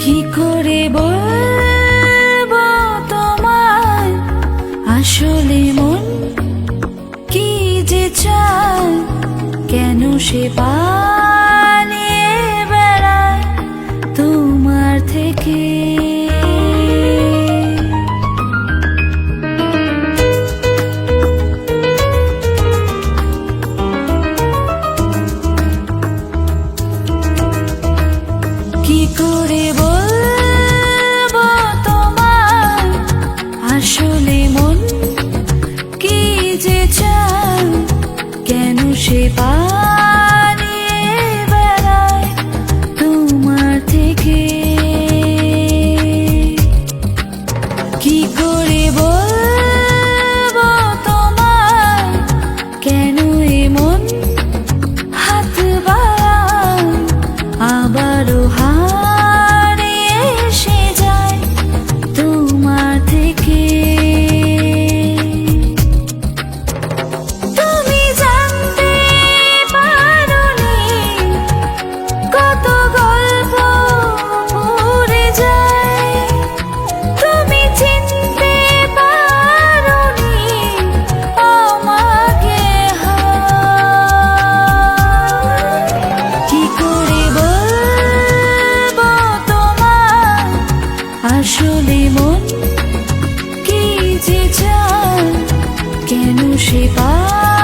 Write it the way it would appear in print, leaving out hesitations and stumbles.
কি করে বলবো তোমায় আসলে মন কি যে চায়, কেন সে পালিয়ে বেড়ায় তোমার থেকে। কি করে বলবো তোমায় আসলে মন কি যে চায়, কেন সে পালিয়ে বেড়ায় তোমার থেকে। কি করে বলবো তোমায় কেন এমন হাত বাড়ায়, আবারও হারিয়ে এসে যায় তোমার থেকে। তুমি জানতে পারোনি কত গল্প ভুলে যায়, তুমি চিনতে পারোনি আমাকে। কি করে বলবো তোমায় আসলে মন কি যে চায়, কেন সে পায়